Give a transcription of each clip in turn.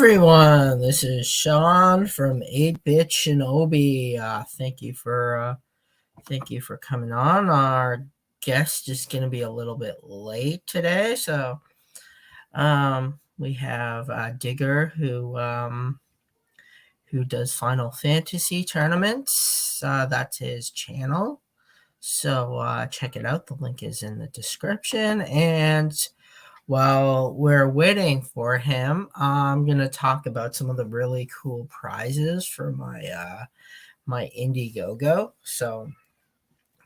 everyone, this is Sean from 8-Bit Shinobi. Thank you for coming on. Our guest is going to be a little bit late today, so we have Digger who does Final Fantasy tournaments. That's his channel, so check it out. The link is in the description. And while we're waiting for him, I'm gonna talk about some of the really cool prizes for my Indiegogo. So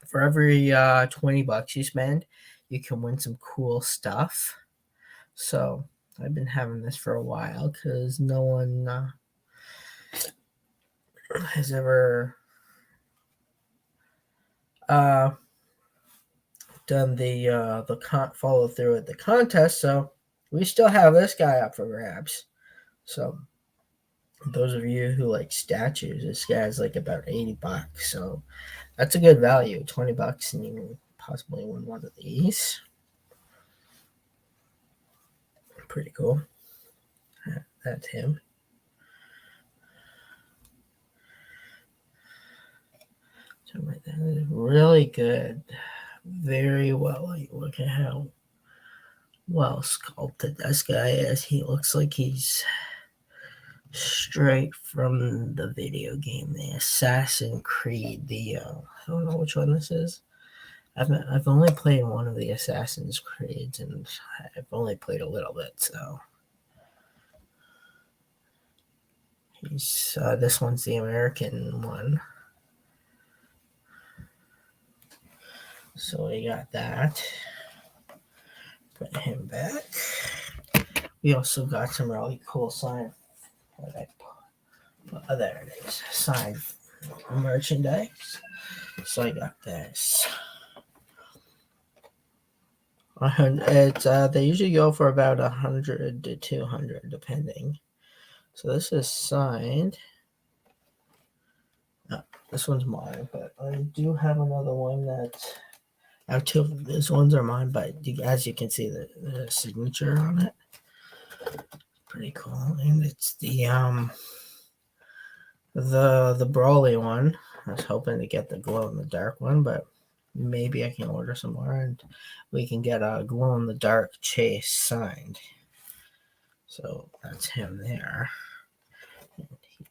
for every $20 you spend, you can win some cool stuff. So I've been having this for a while because no one has ever done the follow through with the contest. So we still have this guy up for grabs. So those of you who like statues, this guy's like about $80, so that's a good value. $20 and you can possibly win one of these. Pretty cool. That's him. So that is really good. Very well. Look at how well sculpted this guy is. He looks like he's straight from the video game, the Assassin's Creed. I don't know which one this is. I've only played one of the Assassin's Creeds, and I've only played a little bit. So this one's the American one. So we got that. Put him back. We also got some really cool sign. There it is. Signed merchandise. So I got this. They usually go for about 100 to 200 depending. So this is signed. This one's mine, but I do have another one that I have two of these ones are mine, but as you can see the signature on it. Pretty cool. And it's the Brawly one. I was hoping to get the glow in the dark one, but maybe I can order some more and we can get a glow in the dark Chase signed. So that's him there.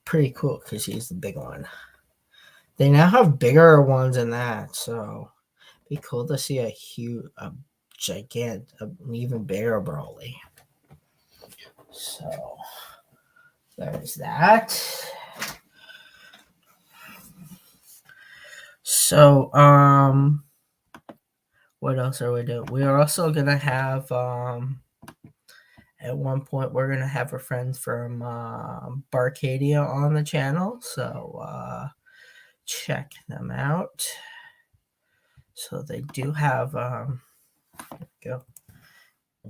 Pretty cool because he's the big one. They now have bigger ones than that, so it'd be cool to see an even bigger Brawly. So there's that. So what else are we doing? We are also gonna have at one point we're gonna have our friends from Barcadia on the channel, so check them out. So they do have go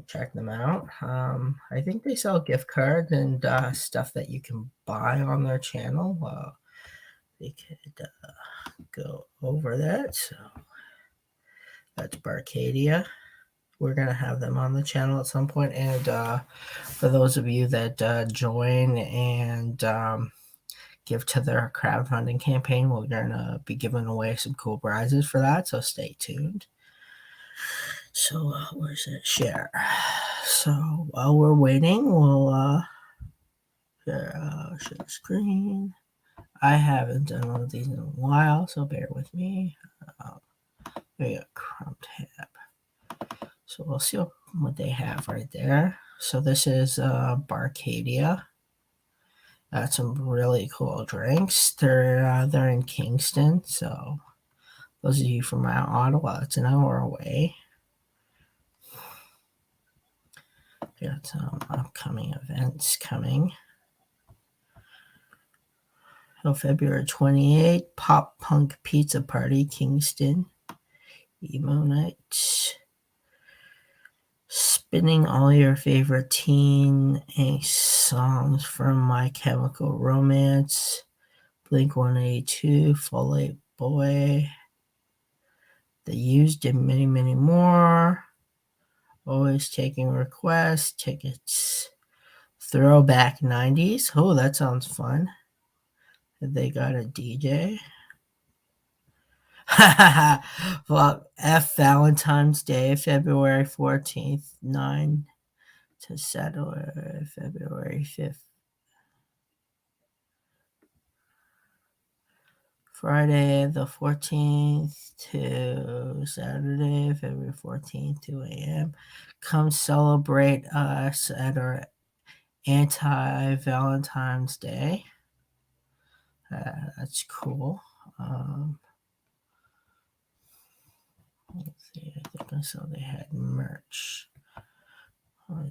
check them out. I think they sell gift cards and stuff that you can buy on their channel. They could go over that. So that's Barcadia. We're gonna have them on the channel at some point, and for those of you that join and give to their crowdfunding campaign, we're gonna be giving away some cool prizes for that, so stay tuned. So where's that share? So while we're waiting, we'll share screen. I haven't done one of these in a while, so bear with me. There you go, Chrome tab. So we'll see what they have right there. So this is Barcadia. Got some really cool drinks. They're in Kingston, so those of you from Ottawa, it's an hour away. Got some upcoming events coming. So February 28th, Pop Punk Pizza Party, Kingston. Emo Night. Spinning all your favorite teen angst songs from My Chemical Romance, Blink-182, Fall Out Boy, The Used, and many, many more. Always taking requests. Tickets Throwback 90s. Oh, that sounds fun. They got a DJ. Well, F Valentine's Day, February 14th, 9 to Saturday, February 5th. Friday the 14th to Saturday, February 14th, 2 a.m. Come celebrate us at our anti-Valentine's Day. That's cool. Let's see, I think I saw they had merch.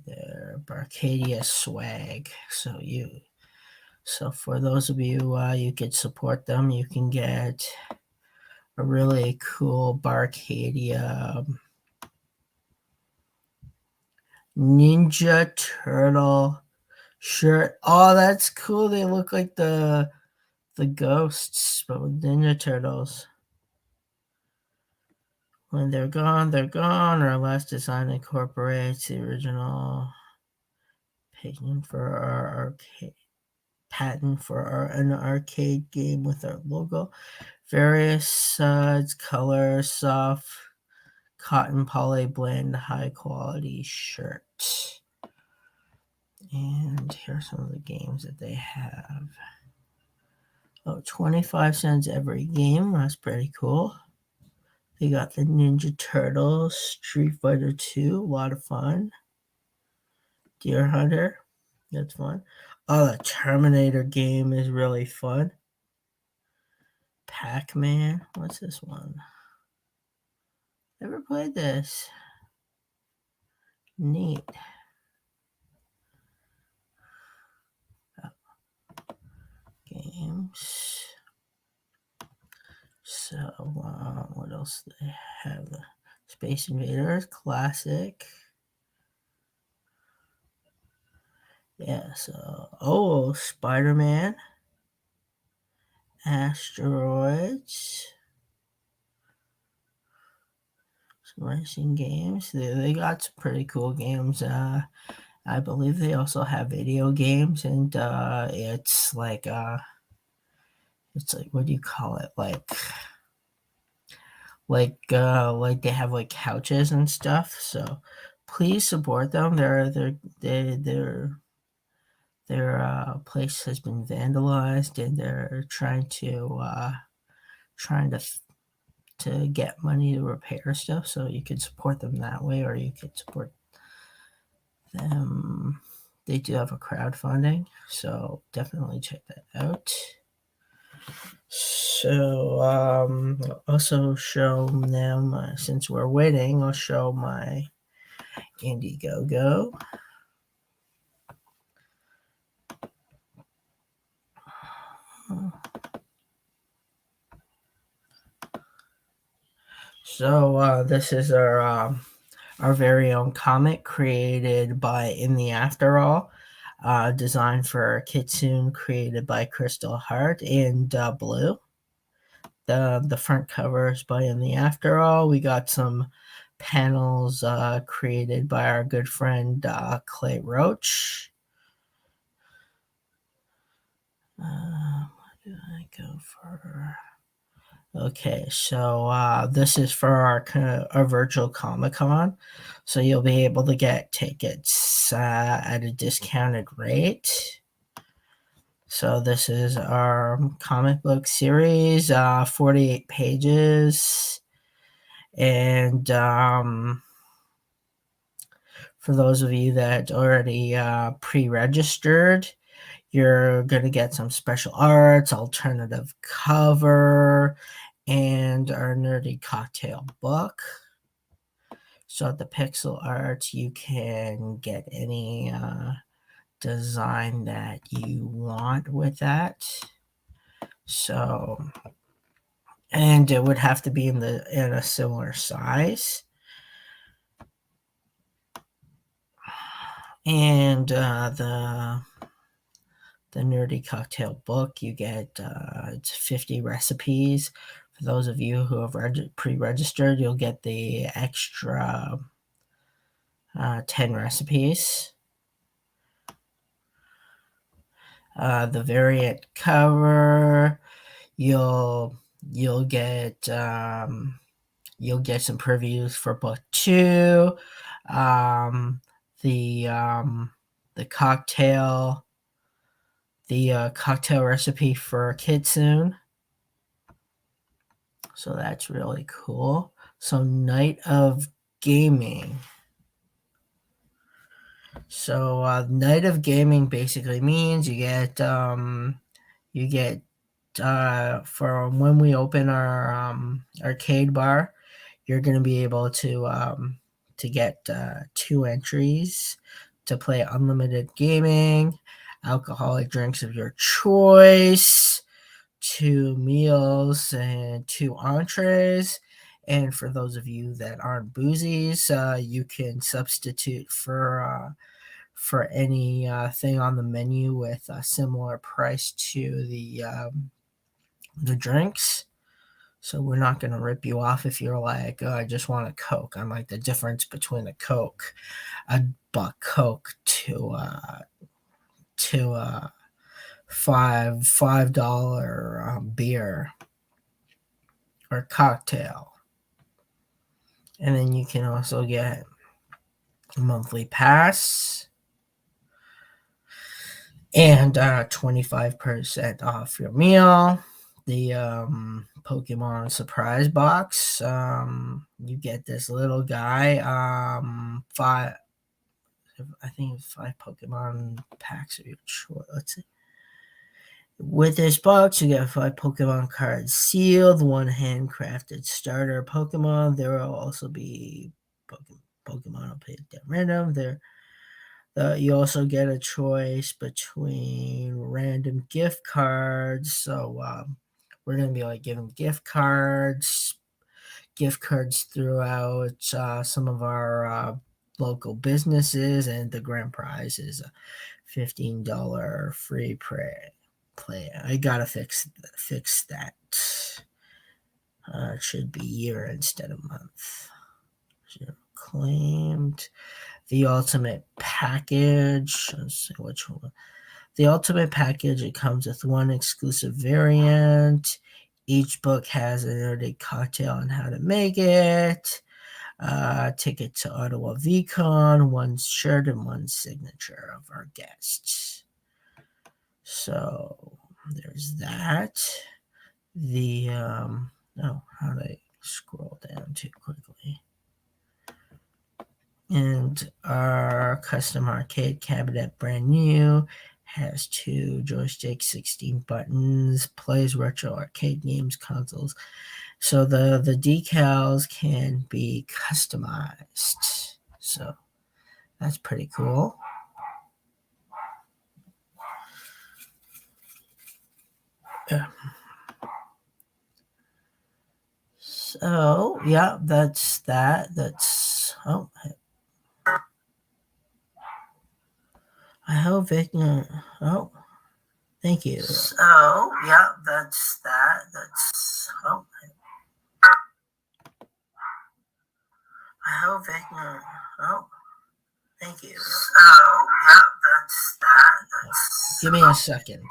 Their Barcadia swag. So for those of you you could support them, you can get a really cool Barcadia Ninja Turtle shirt. Oh, that's cool. They look like the ghosts, but with Ninja Turtles. When they're gone, they're gone. Our last design incorporates the original patent for an arcade game with our logo. Various sides, colors, soft cotton poly blend, high quality shirt. And here's some of the games that they have. Oh, 25 cents every game. That's pretty cool. They got the Ninja Turtles, Street Fighter 2, a lot of fun. Deer Hunter, that's fun. Oh, the Terminator game is really fun. Pac-Man, what's this one? Never played this. Neat. Games. So, what else do they have? Space Invaders, classic. Yeah, so, Spider-Man. Asteroids. Some racing games. They got some pretty cool games. I believe they also have video games, and it's like what do you call it? Like they have like couches and stuff. So please support them. Their place has been vandalized, and they're trying to get money to repair stuff. So you could support them that way, or you could support them. They do have a crowdfunding, so definitely check that out. So I'll also show them, since we're waiting, I'll show my Indiegogo. So this is our very own comic created by In the After All, designed for Kitsune, created by Crystal Hart in blue. The front cover is by In the After All. We got some panels created by our good friend Clay Roach. What did I go for? Okay, so this is for our virtual Comic-Con. So you'll be able to get tickets at a discounted rate. So this is our comic book series, 48 pages. And for those of you that already pre-registered, you're going to get some special arts, alternative cover, and our nerdy cocktail book. So at the pixel art, you can get any design that you want with that. So, and it would have to be in a similar size. And the nerdy cocktail book, you get it's 50 recipes. For those of you who have pre-registered, you'll get the extra 10 recipes. the variant cover. You'll you'll get um, you'll get some previews for book two. Um, the um, the cocktail recipe for Kitsune. So that's really cool. So Night of Gaming. So Night of Gaming basically means you get for when we open our arcade bar, you're going to be able to get two entries to play unlimited gaming, alcoholic drinks of your choice, two meals and two entrees. And for those of you that aren't boozies, you can substitute for any thing on the menu with a similar price to the drinks. So we're not going to rip you off if you're like, oh, I just want a Coke. I'm like, the difference between a buck Coke to $5 beer or cocktail. And then you can also get a monthly pass and 25% off your meal. The Pokemon surprise box. You get this little guy. I think it's 5 Pokemon packs of your choice. Let's see. With this box, you get 5 Pokemon cards sealed, one handcrafted starter Pokemon. There will also be Pokemon picked at random. You also get a choice between random gift cards. So we're going to be like giving gift cards throughout some of our local businesses, and the grand prize is a $15 free play. I gotta fix that. It should be year instead of month. Claimed the ultimate package. Let's see which one. The ultimate package. It comes with one exclusive variant. Each book has an nerded cocktail on how to make it. Ticket to Ottawa VCon, one shirt and one signature of our guests. So there's that. How do I scroll down too quickly? And our custom arcade cabinet, brand new, has 2 joysticks, 16 buttons, plays retro arcade games, consoles. So the decals can be customized. So that's pretty cool. Yeah. So yeah, that's that. I hope it. Thank you. So yeah, that's that. I hope it. Thank you. So yeah, that's that. Give me a second.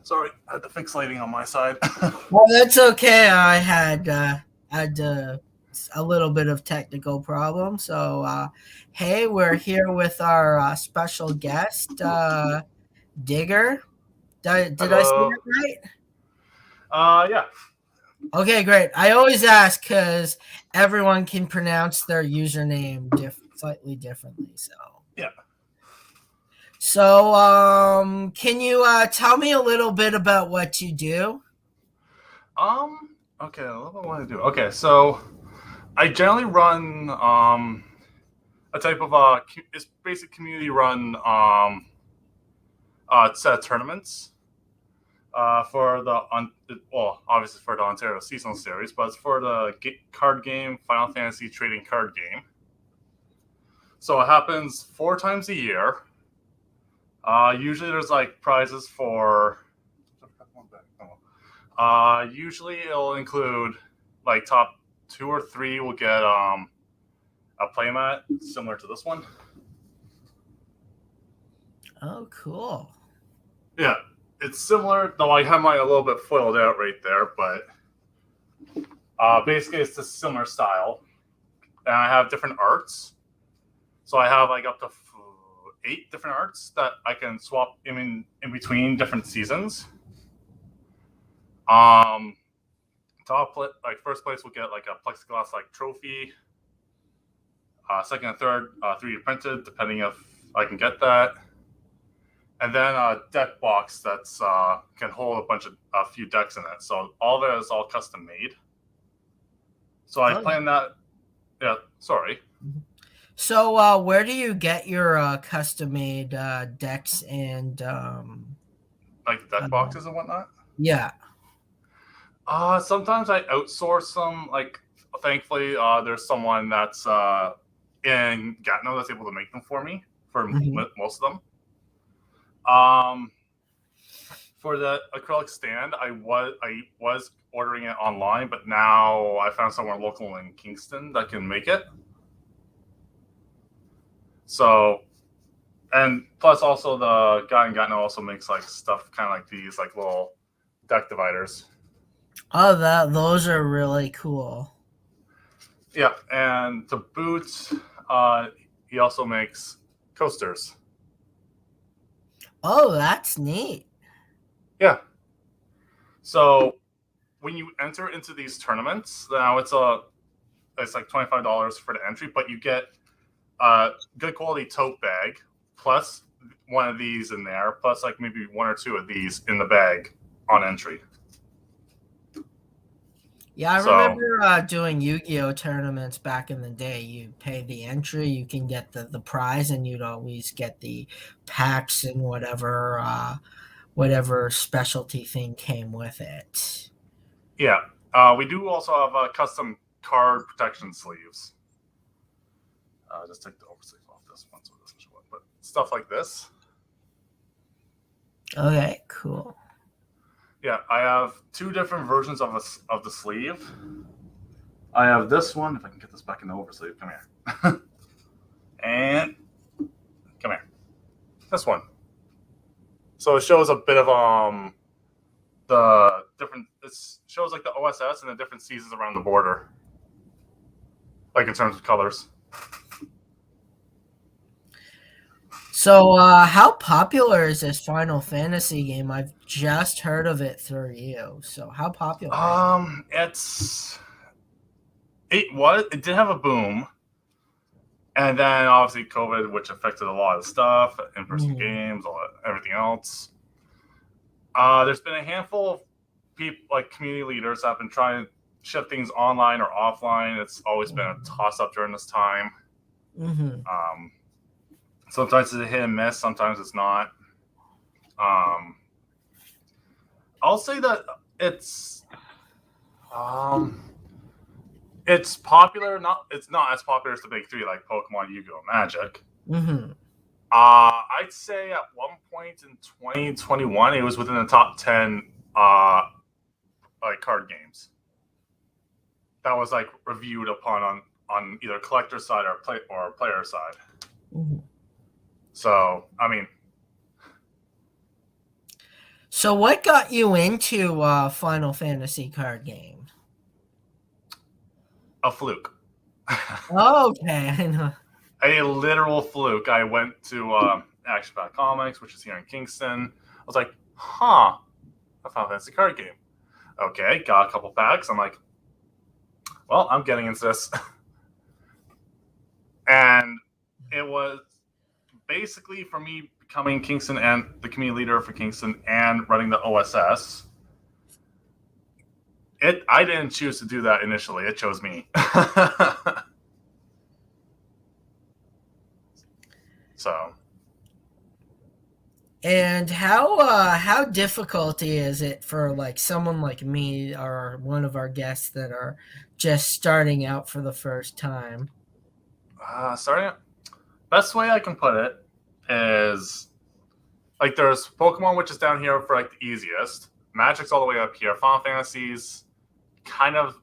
Sorry, I had to fix lighting on my side. Well, that's okay. I had a little bit of technical problem. So, hey, we're here with our special guest, Digger. Did I say Hello. that right? Yeah. Okay, great. I always ask because everyone can pronounce their username slightly differently. Yeah. Can you tell me a little bit about what you do? Okay, a little bit what I do. Okay, so I generally run a type of it's basic community run set of tournaments for well, obviously for the Ontario seasonal series, but it's for the card game Final Fantasy trading card game. So it happens 4 times a year. Usually there's like prizes for. Usually it'll include like top 2 or 3 will get a playmat similar to this one. Oh, cool. Yeah, it's similar, though I have mine a little bit foiled out right there, but basically it's a similar style. And I have different arts. So I have like up to 8 different arts that I can swap in between different seasons. Like first place will get like a plexiglass like trophy. Second and third, 3D printed, depending if I can get that. And then a deck box that's can hold a few decks in it. So all of it is all custom made. So I plan that. Yeah, sorry. So, where do you get your custom-made decks and Like the deck boxes and whatnot. yeah? Sometimes I outsource them. Like, thankfully, there's someone that's in Gatineau that's able to make them for me for most of them. For the acrylic stand, I was ordering it online, but now I found somewhere local in Kingston that can make it. So, and plus also the guy in Gatineau also makes like stuff kind of like these like little deck dividers. Oh, those are really cool. Yeah, and to boot, he also makes coasters. Oh, that's neat. Yeah. So when you enter into these tournaments, now it's like $25 for the entry, but you get a good quality tote bag plus one of these in there, plus like maybe 1 or 2 of these in the bag on entry. Yeah, I So remember doing Yu-Gi-Oh tournaments back in the day. You pay the entry, you can get the prize, and you'd always get the packs and whatever specialty thing came with it. yeah, we do also have custom card protection sleeves. Just take the oversleeve off this one so it doesn't show up. But stuff like this. Okay, cool. Yeah, I have 2 different versions of the sleeve. I have this one. If I can get this back in the oversleeve, come here. And come here. This one. So it shows a bit of the different. It shows like the OSS and the different seasons around the border, like in terms of colors. So, how popular is this Final Fantasy game? I've just heard of it through you. So, how popular is It did have a boom, and then obviously COVID, which affected a lot of stuff, in-person games, everything else. There's been a handful of people, like community leaders, that have been trying to shift things online or offline. It's always been a toss-up during this time. Sometimes it's a hit and miss. Sometimes it's not. I'll say that it's popular. It's not as popular as the big 3 like Pokemon, Yu-Gi-Oh, Magic. I'd say at one point in 2021, it was within the top 10 like card games that was like reviewed upon on either collector side or player side. So I mean, so what got you into Final Fantasy card game? a fluke. Okay, I know. A literal fluke. I went to Action Pack Comics, which is here in Kingston. I was like, a Final Fantasy card game. Okay, got a couple packs. I'm like, well, I'm getting into this. And it was basically for me becoming Kingston and the community leader for Kingston and running the OSS. I didn't choose to do that initially. It chose me. So. And how difficult is it for like someone like me or one of our guests that are just starting out for the first time? Starting best way I can put it is like there's Pokemon, which is down here for like the easiest. Magic's all the way up here. Final Fantasy's kind of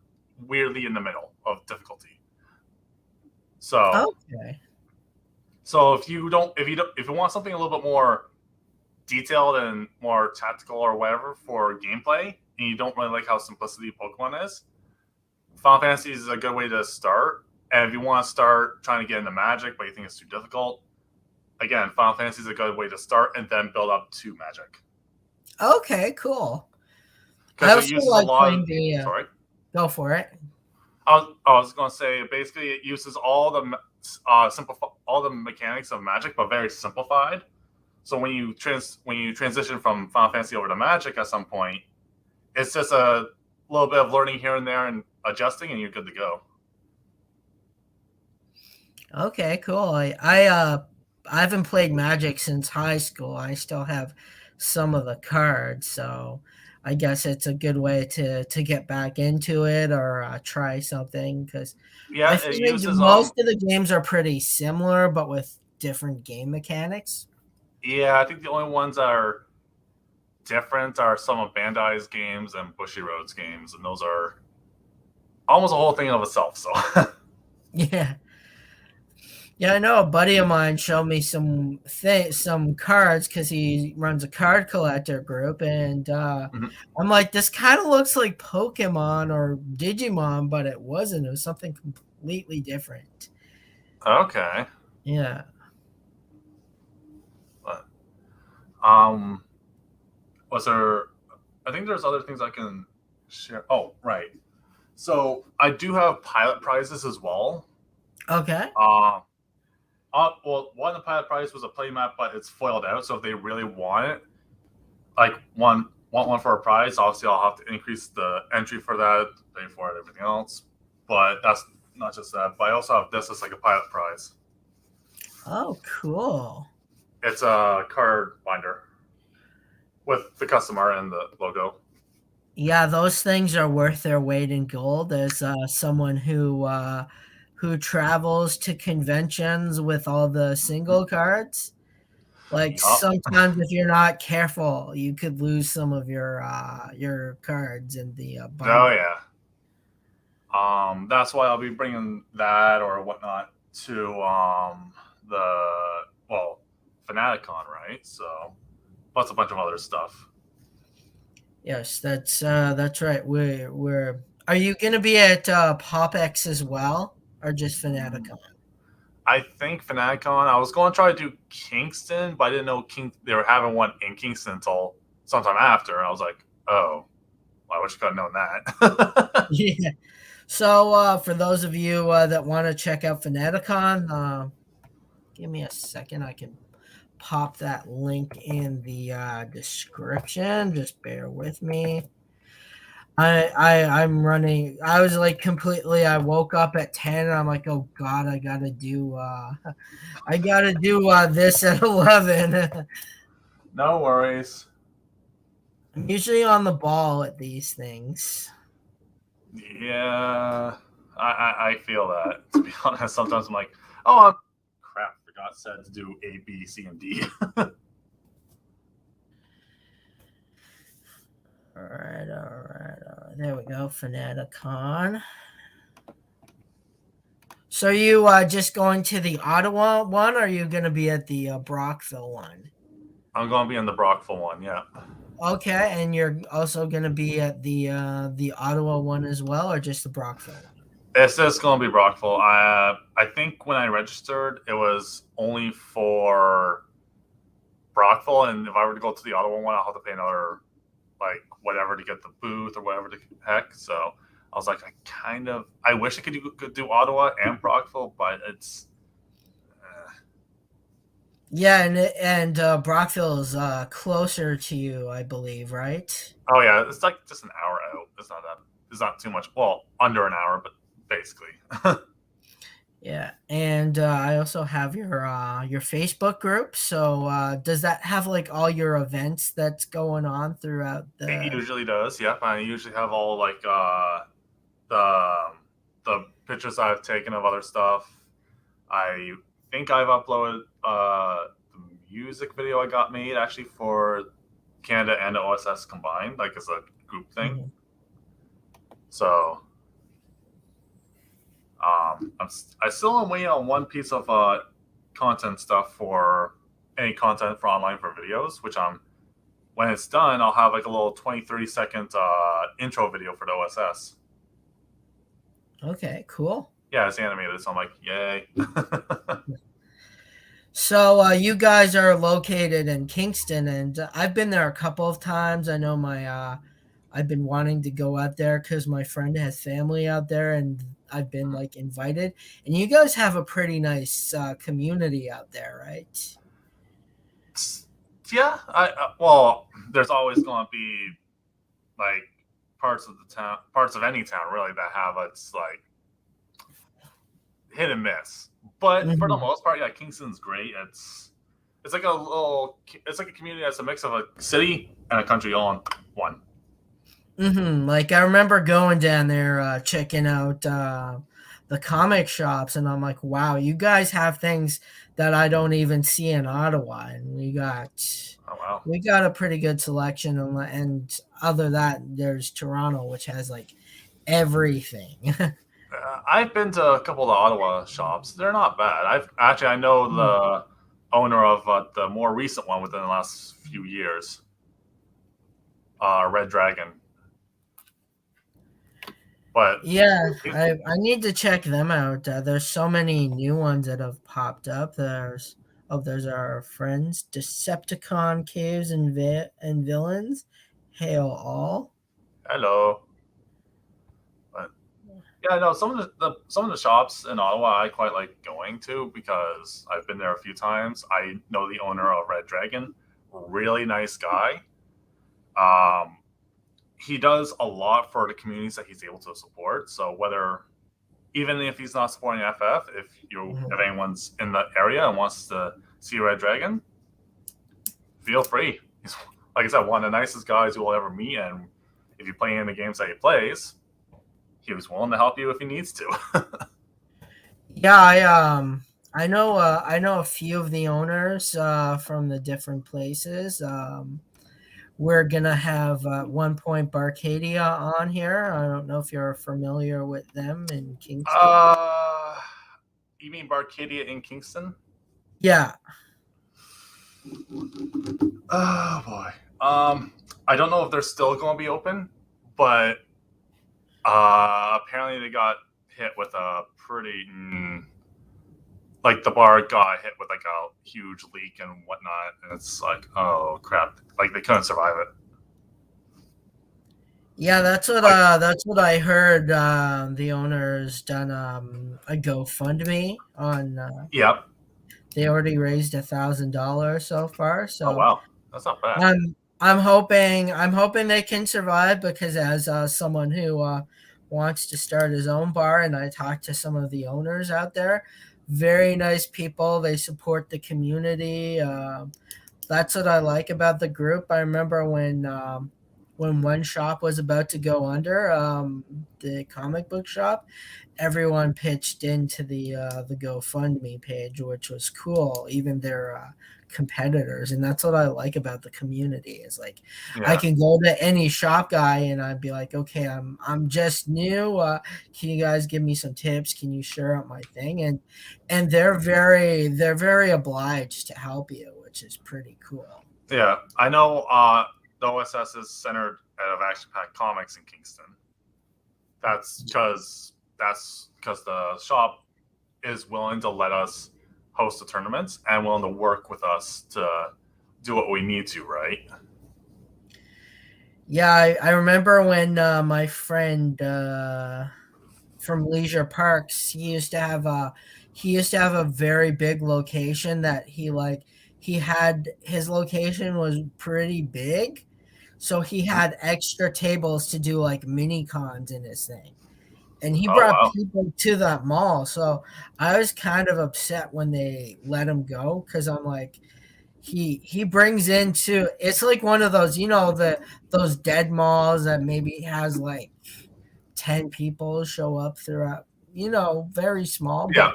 weirdly in the middle of difficulty. So, Okay. so if you want something a little bit more detailed and more tactical or whatever for gameplay, and you don't really like how simplicity Pokemon is, Final Fantasy is a good way to start. And if you want to start trying to get into Magic, but you think it's too difficult, again, Final Fantasy is a good way to start and then build up to Magic. Okay, cool. I Because it also uses a like lot playing of. the. Sorry. Go for it. I was going to say basically it uses all the all the mechanics of Magic, but very simplified. So when you transition from Final Fantasy over to Magic at some point, it's just a little bit of learning here and there and adjusting, and you're good to go. Okay, cool. I haven't played Magic since high school. I still have some of the cards, so I guess it's a good way to get back into it or try something because I Yeah, it feel like uses most of the games are pretty similar, but with different game mechanics. Yeah, I think the only ones that are different are some of Bandai's games and Bushiroad's games, and those are almost a whole thing of itself. So. Yeah. Yeah, I know a buddy of mine showed me some cards because he runs a card collector group, and Mhm. I'm like, this kind of looks like Pokemon or Digimon, but it wasn't. It was something completely different. Okay. Yeah. But, was there? I think there's other things I can share. Oh, right. So I do have pilot prizes as well. Okay. Uh, well, one of the pilot prize was a playmat, but it's foiled out. So if they really want it, like want one for a prize, obviously I'll have to increase the entry for that, pay for it, everything else. But that's not just that. But I also have this as like a pilot prize. Oh, cool. It's a card binder with the custom art and the logo. Yeah, those things are worth their weight in gold. As someone who travels to conventions with all the single cards. Like Yup. sometimes if you're not careful, you could lose some of your cards in the Oh binder. yeah. That's why I'll be bringing that or whatnot to the Fanaticon, right? So plus a bunch of other stuff. Yes, that's right. We're Are you gonna be at popx as well, or just Fanaticon? I think Fanaticon. I was going to try to do Kingston, but I didn't know they were having one in Kingston until sometime after. And I was like, oh, well, I wish I could have known that. Yeah. So for those of you that want to check out Fanaticon, give me a second. I can pop that link in the description. Just bear with me. I'm running. I was like completely. I woke up at 10. And I'm like, oh god, I gotta do. I gotta do this at 11. No worries. I'm usually on the ball at these things. Yeah, I feel that. To be honest, sometimes I'm like, oh, crap, forgot said to do A, B, C, and D. All right, all right, all right. There we go. Fanaticon. So are you just going to the Ottawa one, or are you going to be at the Brockville one? I'm going to be in the Brockville one, yeah. Okay, and you're also going to be at the Ottawa one as well, or just the Brockville one? It's just going to be Brockville. I think when I registered, it was only for Brockville, and if I were to go to the Ottawa one, I'll have to pay another like whatever to get the booth or whatever the heck. So I was like, I wish I could do Ottawa and Brockville, but it's Yeah, and Brockville is closer to you, I believe, right? oh yeah, it's like just an hour out. It's not too much. Well, under an hour, but basically. Yeah, and I also have your Facebook group. So does that have like all your events that's going on throughout It the? usually does. Yep, I usually have all like the the pictures I've taken of other stuff. I think I've uploaded the music video I got made actually for Canada and the OSS combined, like as a group thing. Mhm. So I still am waiting on one piece of content stuff for any content for online for videos, which when it's done, I'll have like a little 20-30 second intro video for the OSS. Okay, cool. Yeah, it's animated, so I'm like, yay. So you guys are located in Kingston, and I've been there a couple of times. I know I've been wanting to go out there because my friend has family out there, and I've been like invited. And you guys have a pretty nice community out there, right? Yeah, well, there's always going to be like parts of any town really that have it's like hit and miss. But for the Hmm. most part, yeah, Kingston's great. It's like it's like a community that's a mix of a city and a country all in one. Like I remember going down there, checking out the comic shops, and I'm like, wow, you guys have things that I don't even see in Ottawa, and Oh wow. we got a pretty good selection. And other that, there's Toronto, which has like everything. I've been to a couple of the Ottawa shops. They're not bad. I know the owner of the more recent one within the last few years, Red Dragon. But Yeah, I need to check them out. There's so many new ones that have popped up. There's our friends, Decepticon Caves and Villains. Hail all. hello. But yeah, no, some of the shops in Ottawa I quite like going to because I've been there a few times. I know the owner of Red Dragon, really nice guy. Um, he does a lot for the communities that he's able to support. So whether even if he's not supporting FF, if Mhm. anyone's in the area and wants to see Red Dragon, feel free. He's like I said, one of the nicest guys you will ever meet, and if you play any games that he plays, he was willing to help you if he needs to. Yeah, I know a few of the owners from the different places. We're gonna have at one point Barcadia on here. I don't know if you're familiar with them in Kingston. uh, you mean Barcadia in Kingston? Yeah. Oh boy. I don't know if they're still going to be open, but apparently they got hit with a pretty like the bar got hit with like a huge leak and whatnot, and it's like, oh crap, like they couldn't survive it. Yeah, Like, that's what I heard. The owner's done a GoFundMe on. yep. They already raised $1,000 so far. Oh So wow, that's not bad. I'm hoping they can survive because as someone who wants to start his own bar, and I talked to some of the owners out there, very nice people. They support the community. That's what I like about the group. I remember when one shop was about to go under, the comic book shop, everyone pitched into the GoFundMe page, which was cool. Even their competitors, and that's what I like about the community. Is like I Yeah, can go to any shop guy and I'd be like, okay, I'm just new. Can you guys give me some tips? Can you share out my thing? And they're very obliged to help you, which is pretty cool. yeah. I know. The OSS is centered out of Action Pack Comics in Kingston. That's because the shop is willing to let us host the tournaments and willing to work with us to do what we need to, right? Yeah, I remember when my friend from Leisure Parks, he used to have a very big location that he had his location was pretty big, so he Mhm. had extra tables to do like mini cons in his thing. And he Oh brought wow. people to that mall. So I was kind of upset when they let him go because I'm like, he brings into it's like one of those, those dead malls that maybe has like 10 people show up throughout, very small, Yeah.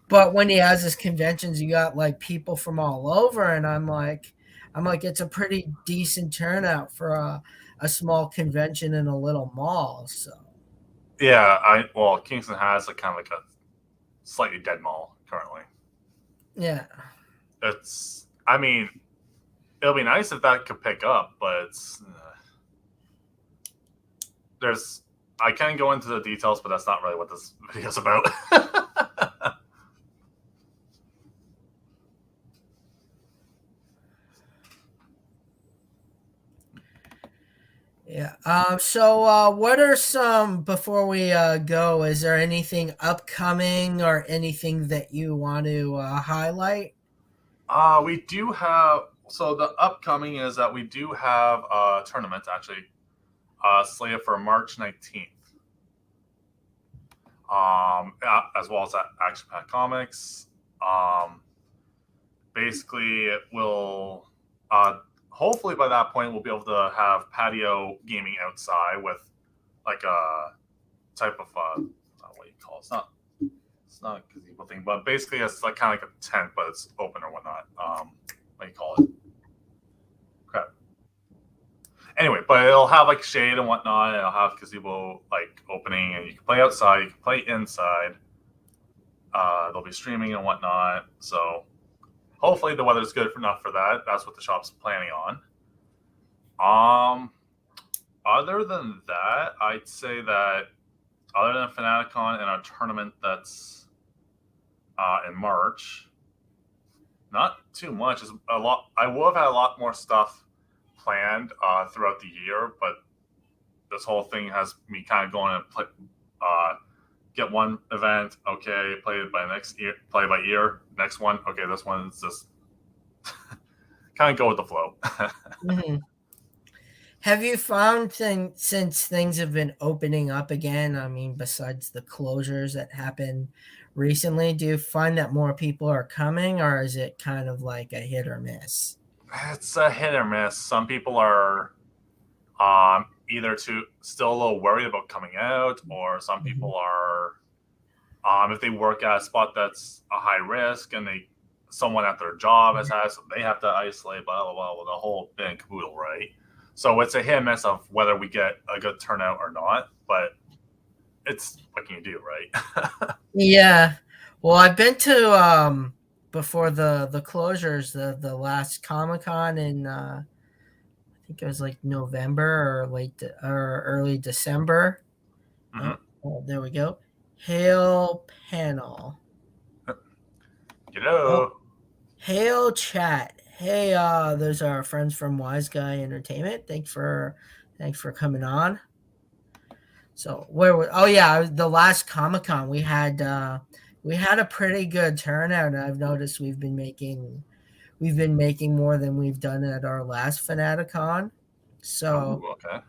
but when he has his conventions, you got like people from all over, and I'm like, it's a pretty decent turnout for a small convention in a little mall. So Yeah. Kingston has a kind of like a slightly dead mall currently. yeah. I mean, it'll be nice if that could pick up, but there's. I can go into the details, but that's not really what this video is about. Yeah. So, what are some before we go? Is there anything upcoming or anything that you want to highlight? We do have. So the upcoming is that we do have a tournament actually slated for March 19th. As well as Action Pack Comics. Um, Basically, it will. Hopefully, by that point, we'll be able to have patio gaming outside with like a type of what do you call it? It's not a gazebo thing, but basically it's like kind of like a tent, but it's open or whatnot. What do you call it? Crap. Anyway, but it'll have like shade and whatnot. And it'll have gazebo like opening, and you can play outside, you can play inside. They'll be streaming and whatnot. So hopefully the weather's good enough for that. That's what the shop's planning on. Um, Other than that, I'd say that other than Fanaticon and our tournament that's in March, not too much. It's a lot. I will have had a lot more stuff planned throughout the year, but this whole thing has me kind of going and get one event, okay, play it by next year, play by ear. Next one, okay, this one's just kind of go with the flow. Mhm. Have you found since things have been opening up again? I mean, besides the closures that happened recently, do you find that more people are coming, or is it kind of like a hit or miss? It's a hit or miss. Some people are either too still a little worried about coming out, or some Mhm. people are if they work at a spot that's a high risk and someone at their job has had, so they have to isolate, blah blah blah, with a whole bit and caboodle, right? So it's a hit and miss of whether we get a good turnout or not. But it's what can you do, right? Yeah. Well, I've been to before the closures, the last Comic Con in I think it was like November or or early December. Mm-hmm. Oh, oh, there we go. Hail panel. You Oh, know, hail chat. Hey, those are our friends from Wise Guy Entertainment. Thanks for coming on. So oh yeah, the last Comic Con we had a pretty good turnout. I've noticed we've been making more than we've done at our last Fanaticon. oh So okay.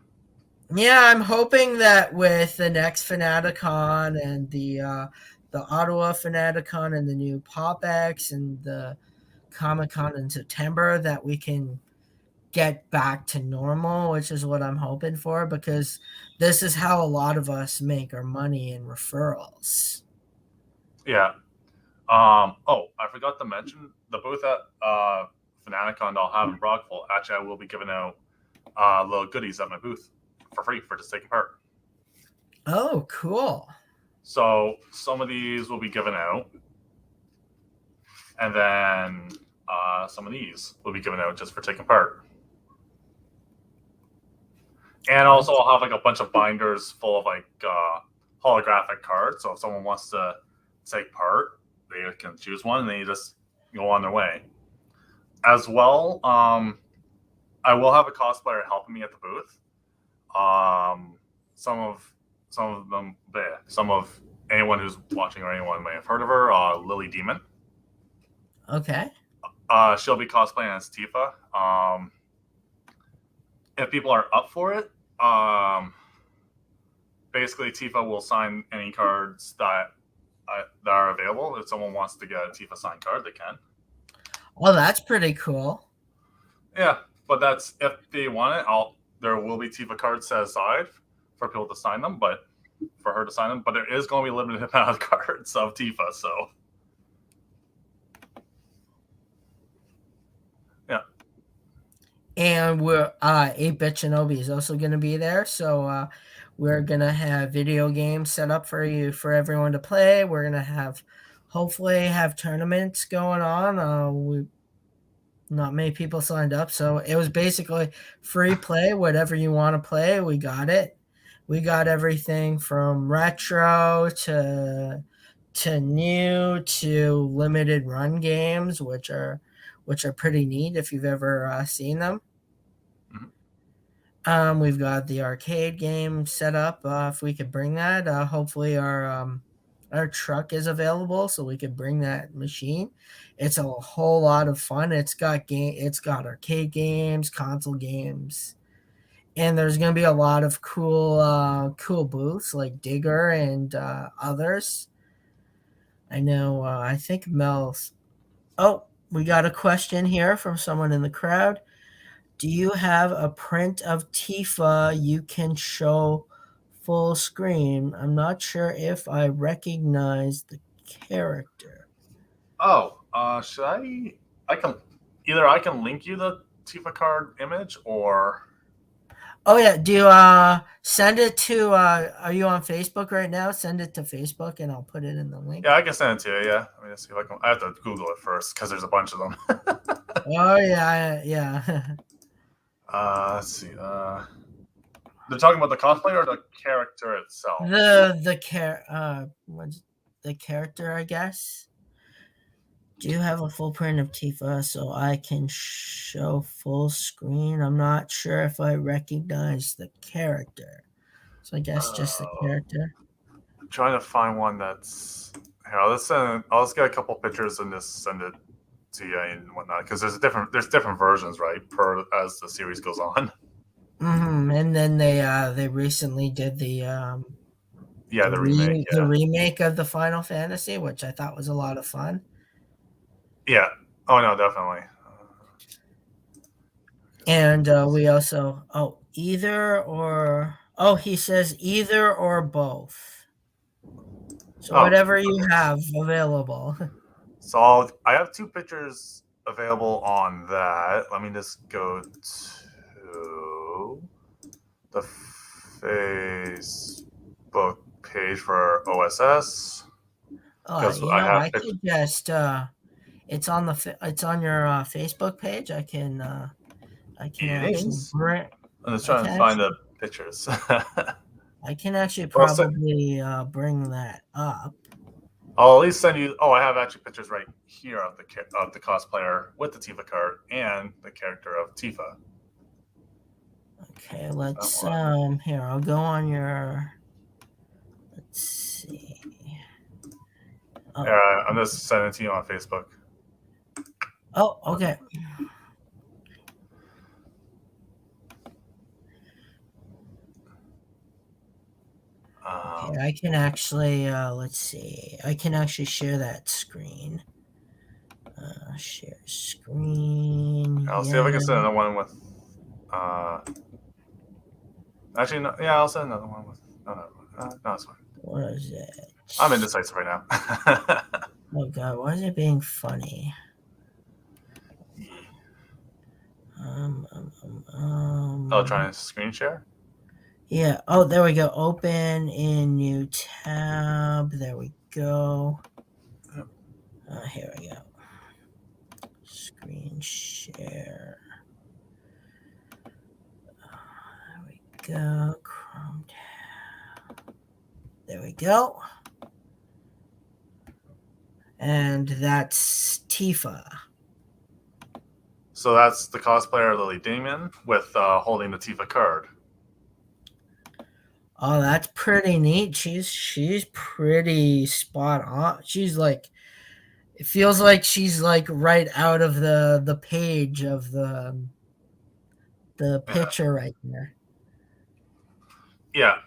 yeah, I'm hoping that with the next Fanaticon and the Ottawa Fanaticon and the new popx and the Comic Con in September that we can get back to normal, which is what I'm hoping for because this is how a lot of us make our money in referrals. Yeah. Oh, I forgot to mention the booth at Fanaticon I'll have in Brockville. Actually, I will be giving out little goodies at my booth for free for just taking part. Oh, cool. So some of these will be given out, and then some of these will be given out just for taking part. And also, I'll have like a bunch of binders full of like holographic cards. So if someone wants to take part, they can choose one and they just go on their way. As well, I will have a cosplayer helping me at the booth. Some of them, some of anyone who's watching or anyone may have heard of her. Lily Demon. Okay. She'll be cosplaying as Tifa. If people are up for it, basically Tifa will sign any cards that are available. If someone wants to get a Tifa signed card, they can. Well, that's pretty cool. Yeah, but that's if they want it. There will be Tifa cards set aside for people to sign them, but for her to sign them. But there is going to be a limited amount of cards of Tifa, so yeah. And we're 8-bit Shinobi is also going to be there, so we're going to have video games set up for everyone to play. We're going to hopefully have tournaments going on. We Not many people signed up, so it was basically free play. Whatever you want to play, we got it. We got everything from retro to new to limited run games, which are pretty neat if you've ever seen them. We've got the arcade game set up. If we could bring that, hopefully our truck is available, so we could bring that machine. It's a whole lot of fun. It's got arcade games, console games, and there's gonna be a lot of cool booths like Digger and others. I know. I think Mel's. Oh, we got a question here from someone in the crowd. Do you have a print of Tifa you can show full screen? I'm not sure if I recognize the character. Oh, should I? I can link you the Tifa card image, or Oh yeah, do you send it to are you on Facebook right now? Send it to Facebook and I'll put it in the link. yeah, I can send it to you. Yeah, let me just see if I can. I have to Google it first because there's a bunch of them. Oh yeah. Let's see. They're talking about the cosplay or the character itself. What's the character, I guess. Do you have a full print of Tifa so I can show full screen? I'm not sure if I recognize the character. So I guess just the character. I'm trying to find one that's here. I'll just get a couple pictures and just send it to you and whatnot because there's different versions, right? Per as the series goes on. And then they recently did the remake. the remake of the Final Fantasy, which I thought was a lot of fun. Yeah. Oh no, definitely. And we also he says either or both. So whatever you have available. So I have 2 pictures available on that. Let me just go to the Facebook page for OSS. I could just it's on your Facebook page. I can actually bring. I'm just trying to find the pictures. I can actually probably bring that up. I'll at least send you. Oh, I have actually pictures right here of the cosplayer with the Tifa card and the character of Tifa. Okay, let's here. I'll go on your. Let's see. Oh. I'm just sending it to you on Facebook. Oh, okay. Okay, I can actually, let's see. I can actually share that screen. Share screen. I'll see if I can send another one with. Actually, no, yeah, I'll send another one with. No, it's fine. What is it? I'm indecisive right now. Oh God, why is it being funny? Trying to screen share? Yeah. Oh, there we go. Open in new tab. There we go. Here we go. Screen share. There we go. Chrome tab. There we go. And that's Tifa. So that's the cosplayer Lily Demon with holding the Tifa card. Oh, that's pretty neat. She's pretty spot on. She's like, it feels like she's like right out of the page of the Yeah. picture right there. Yeah.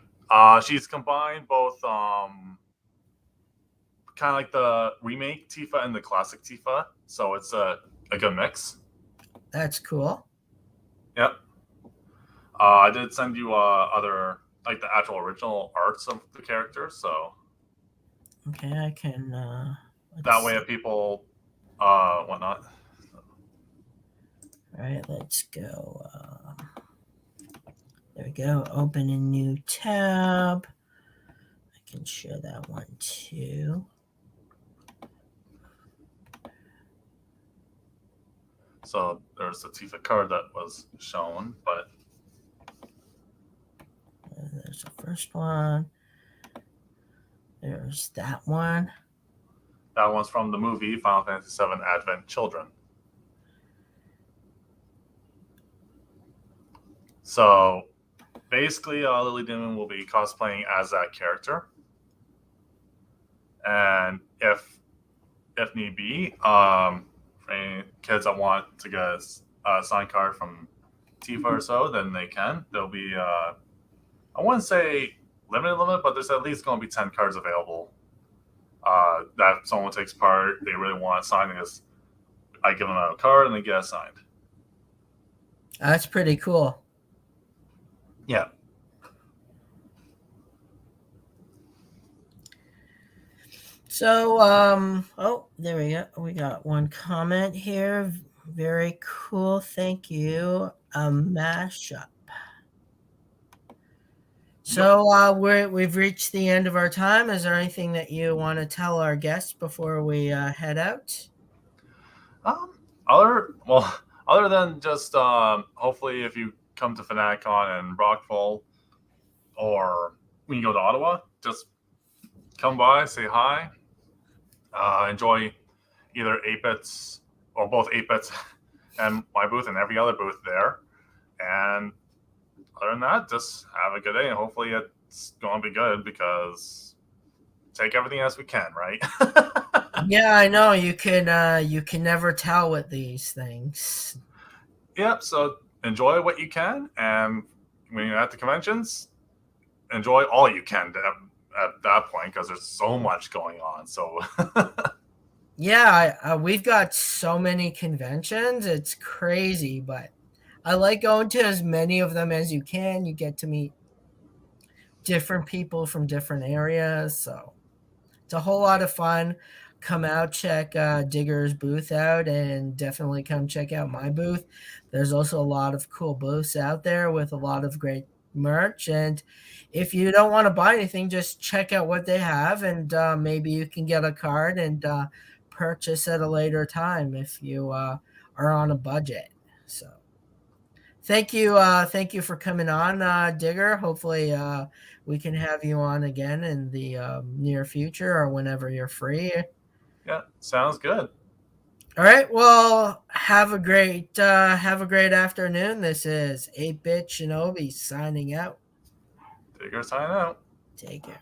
She's combined both kind of like the remake Tifa and the classic Tifa, so it's a good mix. That's cool. Yep. I did send you other like the actual original arts of the characters, so Okay, I can let's that way see. if people whatnot. All right, let's go. There we go. Open a new tab. I can share that one too. So there's the Tifa card that was shown, but There's the first one. There's that one. that one's from the movie Final Fantasy VII Advent Children. So basically, Lily Demon will be cosplaying as that character, and if need be, for any kids that want to get a signed card from Tifa or so, then they can. There'll be I wouldn't say limited, but there's at least going to be 10 cards available. That someone takes part, they really want it signed, because I give them a card and they get it signed. That's pretty cool. Yeah. So, oh, there we go. We got one comment here. Very cool. Thank you. A mashup. So, we've reached the end of our time. Is there anything that you want to tell our guests before we head out? Um, other than just hopefully if you come to FanatiCon in Rockfall or when you go to Ottawa, just come by, say hi, enjoy either 8-bits or both 8-bits and my booth and every other booth there. And other than that, just have a good day, and hopefully it's going to be good, because take everything as we can, right? Yeah, I know you can never tell with these things. Yep. So enjoy what you can, and when you're at the conventions, enjoy all you can at that point, because there's so much going on. So Yeah, we've got so many conventions. It's crazy, but I like going to as many of them as you can. You get to meet different people from different areas. So it's a whole lot of fun. Come out, check Digger's booth out, and definitely come check out my booth. There's also a lot of cool booths out there with a lot of great merch. And if you don't want to buy anything, just check out what they have, and maybe you can get a card and purchase at a later time if you are on a budget. So thank you for coming on, Digger. Hopefully we can have you on again in the near future or whenever you're free. yeah, sounds good. All right, well, have a great afternoon. This is 8-bit Shinobi signing out. Take your sign out. Take care.